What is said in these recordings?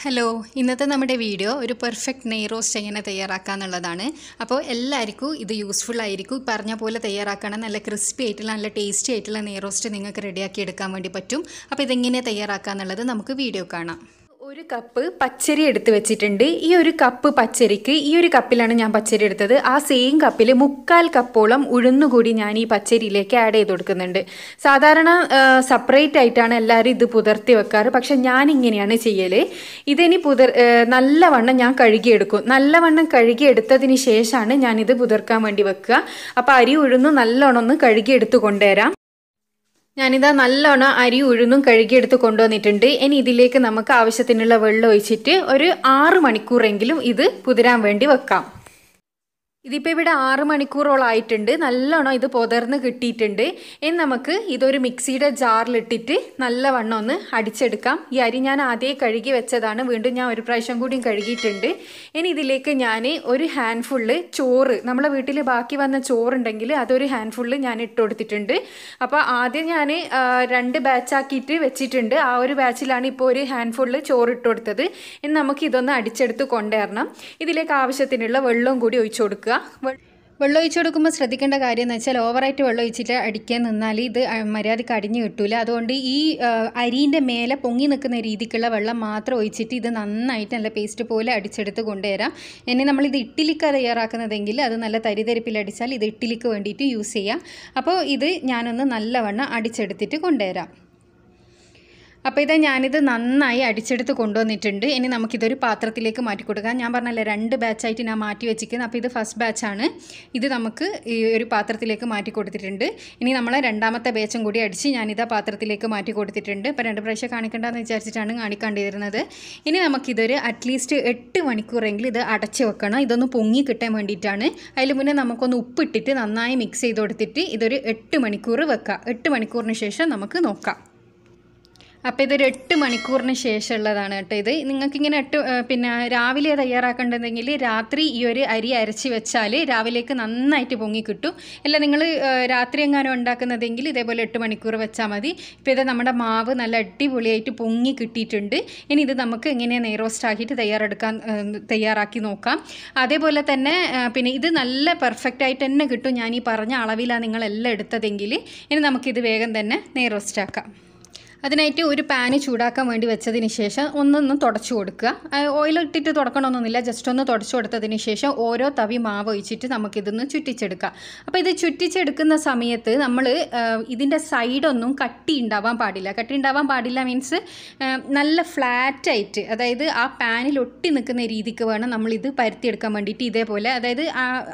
Hello, ഇന്നത്തെ നമ്മുടെ video ഒരു പെർഫെക്റ്റ് നെയ് റോസ്റ്റ് എങ്ങനെ തയ്യാറാക്കാന്നുള്ളതാണ്. അപ്പോൾ എല്ലാവർക്കും ഇത് യൂസ്ഫുൾ ആയിരിക്കും. പറഞ്ഞ പോലെ തയ്യാറാക്കണം. നല്ല ക്രിസ്പി ആയിട്ടുള്ള നല്ല ടേസ്റ്റി ആയിട്ടുള്ള നെയ് റോസ്റ്റ് നിങ്ങൾക്ക് റെഡിയാക്കി എടുക്കാൻ വേണ്ടി പറ്റും. അപ്പോൾ ഇതെങ്ങനെ തയ്യാറാക്കാന്നുള്ളത് നമുക്ക് വീഡിയോ കാണാം. ഒരു കപ്പ് പച്ചരി എടുത്ത് വെച്ചിട്ടുണ്ട്. ഈ ഒരു കപ്പ് പച്ചരിക്ക് ഈ ഒരു കപ്പിലാണ് ഞാൻ പച്ചരി എടുത്തത്. ആ സെയിം കപ്പിൽ 3/4 കപ്പോളം ഉഴുന്നുകൂടി ഞാൻ ഈ പച്ചരിയിലേക്ക് ആഡ് ചെയ്ത് കൊടുക്കുന്നുണ്ട്. സാധാരണ സെപ്പറേറ്റ് ആയിട്ടാണ് എല്ലാവരും ഇത് പുതിർത്തി വെക്കാറ്. പക്ഷെ ഞാൻ ഇങ്ങനെയാണ് ചെയ്യൽ. ഇതിനി നല്ലവണ്ണം ഞാൻ കഴുകിയെടുക്കും. നല്ലവണ്ണം കഴുകിയെടുത്തതിന് ശേഷമാണ് ഞാനിത് പുതിർക്കാൻ വേണ്ടി വെക്കുക. അപ്പോൾ അരി ഉഴുന്നു നല്ലോണം ഒന്ന് കഴുകിയെടുത്ത് കൊണ്ടുവരാം. ഞാനിതാ നല്ലോണം അരി ഉഴുന്നും കഴുകിയെടുത്ത് കൊണ്ടുവന്നിട്ടുണ്ട്. ഇനി ഇതിലേക്ക് നമുക്ക് ആവശ്യത്തിനുള്ള വെള്ളം ഒഴിച്ചിട്ട് ഒരു 6 മണിക്കൂറെങ്കിലും ഇത് കുതിരാൻ വേണ്ടി വെക്കാം. ഇതിപ്പോൾ ഇവിടെ 6 മണിക്കൂറോളായിട്ടുണ്ട്. നല്ലോണം ഇത് പൊതിർന്ന് കിട്ടിയിട്ടുണ്ട്. ഇനി നമുക്ക് ഇതൊരു മിക്സിയുടെ ജാറിലിട്ടിട്ട് നല്ലവണ്ണം ഒന്ന് അടിച്ചെടുക്കാം. ഈ അരി ഞാൻ ആദ്യമേ കഴുകി വെച്ചതാണ്. വീണ്ടും ഞാൻ ഒരു പ്രാവശ്യം കൂടിയും കഴുകിയിട്ടുണ്ട്. ഇനി ഇതിലേക്ക് ഞാൻ ഒരു ഹാൻഡ്ഫുള്ള് ചോറ്, നമ്മളെ വീട്ടിൽ ബാക്കി വന്ന ചോറുണ്ടെങ്കിൽ അതൊരു ഹാൻഡ്ഫുള്ള് ഞാൻ ഇട്ട് കൊടുത്തിട്ടുണ്ട്. അപ്പോൾ ആദ്യം ഞാൻ 2 ബാച്ചാക്കിയിട്ട് വെച്ചിട്ടുണ്ട്. ആ ഒരു ബാച്ചിലാണ് ഇപ്പോൾ ഒരു ഹാൻഡ്ഫുള്ള് ചോറ് ഇട്ട് കൊടുത്തത്. ഇനി നമുക്ക് ഇതൊന്ന് അടിച്ചെടുത്ത് കൊണ്ടുവരണം. ഇതിലേക്ക് ആവശ്യത്തിനുള്ള വെള്ളവും കൂടി ഒഴിച്ചു കൊടുക്കുക. വെള്ളം ഒഴിച്ചു കൊടുക്കുമ്പോൾ ശ്രദ്ധിക്കേണ്ട കാര്യം എന്ന് വെച്ചാൽ ഓവറായിട്ട് വെള്ളം ഒഴിച്ചിട്ട് അടിക്കാൻ നിന്നാൽ ഇത് മര്യാദയ്ക്ക് അടിഞ്ഞു കിട്ടൂല. അതുകൊണ്ട് ഈ അരീൻ്റെ മേലെ പൊങ്ങി നിൽക്കുന്ന രീതിക്കുള്ള വെള്ളം മാത്രം ഒഴിച്ചിട്ട് ഇത് നന്നായിട്ട് നല്ല പേസ്റ്റ് പോലെ അടിച്ചെടുത്ത് കൊണ്ടുവരാം. ഇനി നമ്മളിത് ഇഡ്ഡലിക്ക് തയ്യാറാക്കുന്നതെങ്കിൽ അത് നല്ല തരിതരിപ്പിൽ അടിച്ചാൽ ഇത് ഇഡ്ഡലിക്ക് വേണ്ടിയിട്ട് യൂസ് ചെയ്യാം. അപ്പോൾ ഇത് ഞാനൊന്ന് നല്ലവണ്ണം അടിച്ചെടുത്തിട്ട് കൊണ്ടുവരാം. അപ്പോൾ ഇത് ഞാനിത് നന്നായി അടിച്ചെടുത്ത് കൊണ്ടുവന്നിട്ടുണ്ട്. ഇനി നമുക്കിതൊരു പാത്രത്തിലേക്ക് മാറ്റി കൊടുക്കാം. ഞാൻ പറഞ്ഞല്ലേ 2 ബാച്ചായിട്ട് ഞാൻ മാറ്റി വെച്ചിരിക്കുന്നത്. അപ്പോൾ ഇത് ഫസ്റ്റ് ബാച്ചാണ്. ഇത് നമുക്ക് ഈ ഒരു പാത്രത്തിലേക്ക് മാറ്റി കൊടുത്തിട്ടുണ്ട്. ഇനി നമ്മൾ രണ്ടാമത്തെ ബാച്ചും കൂടി അടിച്ച് ഞാനിതാ പാത്രത്തിലേക്ക് മാറ്റി കൊടുത്തിട്ടുണ്ട്. ഇപ്പോൾ 2 പ്രാവശ്യം കാണിക്കേണ്ടതെന്ന് വിചാരിച്ചിട്ടാണ് കാണിക്കാണ്ടിരുന്നത്. ഇനി നമുക്കിതൊരു അറ്റ്ലീസ്റ്റ് 8 മണിക്കൂറെങ്കിലും ഇത് അടച്ച് വെക്കണം. ഇതൊന്ന് പൊങ്ങി കിട്ടാൻ വേണ്ടിയിട്ടാണ്. അതിൽ മുന്നേ നമുക്കൊന്ന് ഉപ്പിട്ടിട്ട് നന്നായി മിക്സ് ചെയ്ത് കൊടുത്തിട്ട് ഇതൊരു 8 മണിക്കൂർ വെക്കാം. 8 മണിക്കൂറിന് ശേഷം നമുക്ക് നോക്കാം. അപ്പോൾ ഇതൊരു 8 മണിക്കൂറിന് ശേഷമുള്ളതാണ് കേട്ടോ. ഇത് നിങ്ങൾക്കിങ്ങനെ രാവിലെ തയ്യാറാക്കേണ്ടതെങ്കിൽ രാത്രി ഈ ഒരു അരി അരച്ച് വെച്ചാൽ രാവിലേക്ക് നന്നായിട്ട് പൊങ്ങി കിട്ടും. അല്ല നിങ്ങൾ രാത്രി എങ്ങാനും ഉണ്ടാക്കുന്നതെങ്കിൽ ഇതേപോലെ 8 മണിക്കൂർ വെച്ചാൽ മതി. ഇപ്പോൾ ഇത് നമ്മുടെ മാവ് നല്ല അടിപൊളിയായിട്ട് പൊങ്ങി കിട്ടിയിട്ടുണ്ട്. ഇനി ഇത് നമുക്ക് എങ്ങനെയാണ് നെയ് റോസ്റ്റ് ആക്കിയിട്ട് തയ്യാറാക്കി നോക്കാം. അതേപോലെ തന്നെ ഇത് നല്ല പെർഫെക്റ്റ് ആയിട്ട് തന്നെ കിട്ടും. ഞാൻ ഈ പറഞ്ഞ അളവിലാണ് നിങ്ങളെല്ലാം എടുത്തതെങ്കിൽ. ഇനി നമുക്കിത് വേഗം തന്നെ നെയ് റോസ്റ്റ് ആക്കാം. അതിനായിട്ട് ഒരു പാന് ചൂടാക്കാൻ വേണ്ടി വെച്ചതിന് ശേഷം ഒന്നൊന്ന് തുടച്ചു കൊടുക്കുക. ഓയിൽ ഇട്ടിട്ട് തുടക്കണമെന്നൊന്നുമില്ല, ജസ്റ്റ് ഒന്ന് തുടച്ചു കൊടുത്തതിന് ശേഷം ഓരോ തവി മാവ് ഒഴിച്ചിട്ട് നമുക്കിതൊന്ന് ചുറ്റിച്ചെടുക്കാം. അപ്പോൾ ഇത് ചുറ്റിച്ചെടുക്കുന്ന സമയത്ത് നമ്മൾ ഇതിൻ്റെ സൈഡൊന്നും കട്ടി ഉണ്ടാവാൻ പാടില്ല. മീൻസ് നല്ല ഫ്ലാറ്റായിട്ട്, അതായത് ആ പാനിൽ ഒട്ടി നിൽക്കുന്ന രീതിക്ക് വേണം നമ്മളിത് പരത്തിയെടുക്കാൻ വേണ്ടിയിട്ട്. ഇതേപോലെ, അതായത്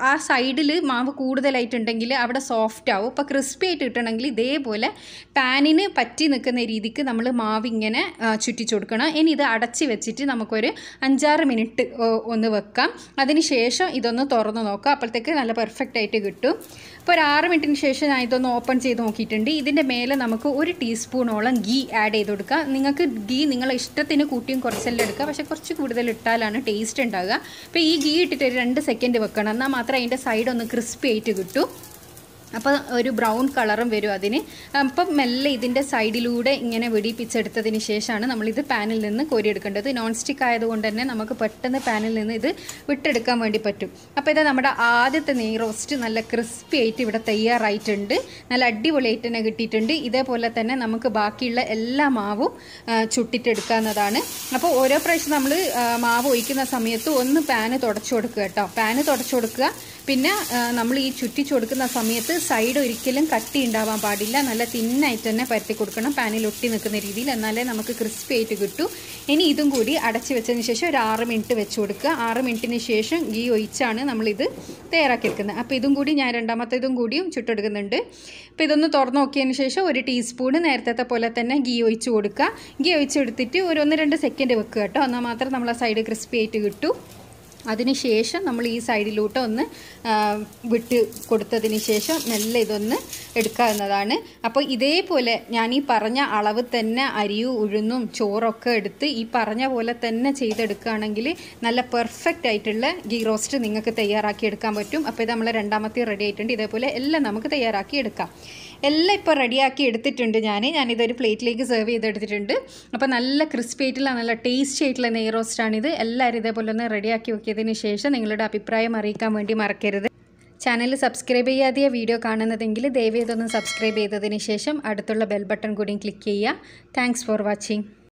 ആ സൈഡിൽ മാവ് കൂടുതലായിട്ടുണ്ടെങ്കിൽ അവിടെ സോഫ്റ്റ് ആവും. അപ്പോൾ ക്രിസ്പി ആയിട്ട് കിട്ടണമെങ്കിൽ ഇതേപോലെ പാനിന് പറ്റി നിൽക്കുന്ന രീതിക്ക് നമ്മൾ മാവ് ഇങ്ങനെ ചുറ്റിച്ചു കൊടുക്കണം. ഇനി ഇത് അടച്ച് വെച്ചിട്ട് നമുക്കൊരു 5-6 മിനിറ്റ് ഒന്ന് വെക്കാം. അതിന് ശേഷം ഇതൊന്ന് തുറന്ന് നോക്കാം. അപ്പോഴത്തേക്ക് നല്ല പെർഫെക്റ്റ് ആയിട്ട് കിട്ടും. അപ്പോൾ ഒരു 6 മിനിറ്റിന് ശേഷം ഞാൻ ഇതൊന്ന് ഓപ്പൺ ചെയ്ത് നോക്കിയിട്ടുണ്ട്. ഇതിൻ്റെ മേലെ നമുക്ക് 1 ടീസ്പൂണോളം ഗീ ആഡ് ചെയ്ത് കൊടുക്കുക. നിങ്ങൾക്ക് ഗീ നിങ്ങളെ ഇഷ്ടത്തിന് കൂട്ടിയും കുറച്ചെല്ലാം എടുക്കുക. പക്ഷേ കുറച്ച് കൂടുതൽ ഇട്ടാലാണ് ടേസ്റ്റ് ഉണ്ടാകുക. അപ്പോൾ ഈ ഗീ ഇട്ടിട്ട് ഒരു 2 സെക്കൻഡ് വെക്കണം. എന്നാൽ മാത്രമേ അതിൻ്റെ സൈഡ് ഒന്ന് ക്രിസ്പി ആയിട്ട് കിട്ടും. അപ്പോൾ ഒരു ബ്രൗൺ കളറും വരും അതിന്. അപ്പം മെല്ലെ ഇതിൻ്റെ സൈഡിലൂടെ ഇങ്ങനെ വെടിപ്പിച്ചെടുത്തതിന് ശേഷമാണ് നമ്മളിത് പാനിൽ നിന്ന് കോരിയെടുക്കേണ്ടത്. നോൺ സ്റ്റിക്ക് ആയതുകൊണ്ട് തന്നെ നമുക്ക് പെട്ടെന്ന് പാനിൽ നിന്ന് ഇത് വിട്ടെടുക്കാൻ വേണ്ടി പറ്റും. അപ്പോൾ ഇത് നമ്മുടെ ആദ്യത്തെ നെയ് റോസ്റ്റ് നല്ല ക്രിസ്പി ആയിട്ട് ഇവിടെ തയ്യാറായിട്ടുണ്ട്. നല്ല അടിപൊളിയായിട്ട് തന്നെ കിട്ടിയിട്ടുണ്ട്. ഇതേപോലെ തന്നെ നമുക്ക് ബാക്കിയുള്ള എല്ലാ മാവും ചുട്ടിട്ടെടുക്കാവുന്നതാണ്. അപ്പോൾ ഓരോ പ്രാവശ്യം നമ്മൾ മാവ് ഒഴിക്കുന്ന സമയത്ത് ഒന്ന് പാന് തുടച്ചു കൊടുക്കുക കേട്ടോ. പാന് തുടച്ചു കൊടുക്കുക. പിന്നെ നമ്മൾ ഈ ചുറ്റിച്ചു കൊടുക്കുന്ന സമയത്ത് സൈഡ് ഒരിക്കലും കട്ടി ഉണ്ടാവാൻ പാടില്ല. നല്ല തിന്നായിട്ട് തന്നെ പരത്തി കൊടുക്കണം, പാനിൽ ഒട്ടി നിൽക്കുന്ന രീതിയിൽ. എന്നാലേ നമുക്ക് ക്രിസ്പി ആയിട്ട് കിട്ടൂ. ഇനി ഇതും കൂടി അടച്ച് വെച്ചതിന് ശേഷം ഒരു 6 മിനിറ്റ് വെച്ച് കൊടുക്കുക. 6 മിനിറ്റിന് ശേഷം ഗീ ഒഴിച്ചാണ് നമ്മളിത് തയ്യാറാക്കിയെടുക്കുന്നത്. അപ്പോൾ ഇതും കൂടി ഞാൻ രണ്ടാമത്തേതും കൂടിയും ചുട്ടെടുക്കുന്നുണ്ട്. അപ്പോൾ ഇതൊന്ന് തുറന്ന് നോക്കിയതിന് ശേഷം 1 ടീസ്പൂണ് നേരത്തെ പോലെ തന്നെ ഗീ ഒഴിച്ച് കൊടുക്കുക. ഗീ ഒഴിച്ചെടുത്തിട്ട് ഒരു 1-2 സെക്കൻഡ് വെക്കുക കേട്ടോ. എന്നാൽ മാത്രം നമ്മളെ സൈഡ് ക്രിസ്പി ആയിട്ട് കിട്ടും. അതിനുശേഷം നമ്മൾ ഈ സൈഡിലോട്ട് ഒന്ന് വിട്ട് കൊടുത്തതിന് ശേഷം മെല്ലെ ഇതൊന്ന് എടുക്കാവുന്നതാണ്. അപ്പോൾ ഇതേപോലെ ഞാൻ ഈ പറഞ്ഞ അളവ് തന്നെ അരിയും ഉഴുന്നും ചോറൊക്കെ എടുത്ത് ഈ പറഞ്ഞ പോലെ തന്നെ ചെയ്തെടുക്കുകയാണെങ്കിൽ നല്ല പെർഫെക്റ്റ് ആയിട്ടുള്ള ഗീ റോസ്റ്റ് നിങ്ങൾക്ക് തയ്യാറാക്കി എടുക്കാൻ പറ്റും. അപ്പോൾ ഇത് നമ്മൾ രണ്ടാമത്തെ റെഡി ആയിട്ടുണ്ട്. ഇതേപോലെ എല്ലാം നമുക്ക് തയ്യാറാക്കി എടുക്കാം. എല്ലാം ഇപ്പോൾ റെഡിയാക്കി എടുത്തിട്ടുണ്ട് ഞാനിതൊരു പ്ലേറ്റിലേക്ക് സെർവ് ചെയ്തെടുത്തിട്ടുണ്ട്. അപ്പോൾ നല്ല ക്രിസ്പി ആയിട്ടുള്ള നല്ല ടേസ്റ്റി ആയിട്ടുള്ള നെയ് റോസ്റ്റാണിത്. എല്ലാവരും ഇതേപോലെ ഒന്ന് റെഡിയാക്കി വെക്കിയതിന് ശേഷം നിങ്ങളുടെ അഭിപ്രായം അറിയിക്കാൻ വേണ്ടി മറക്കരുത്. ചാനൽ സബ്സ്ക്രൈബ് ചെയ്യാതെ വീഡിയോ കാണുന്നതെങ്കിൽ ദയവേതൊന്ന് സബ്സ്ക്രൈബ് ചെയ്തതിന് ശേഷം അടുത്തുള്ള ബെൽ ബട്ടൺ കൂടി ക്ലിക്ക് ചെയ്യുക. Thanks for watching.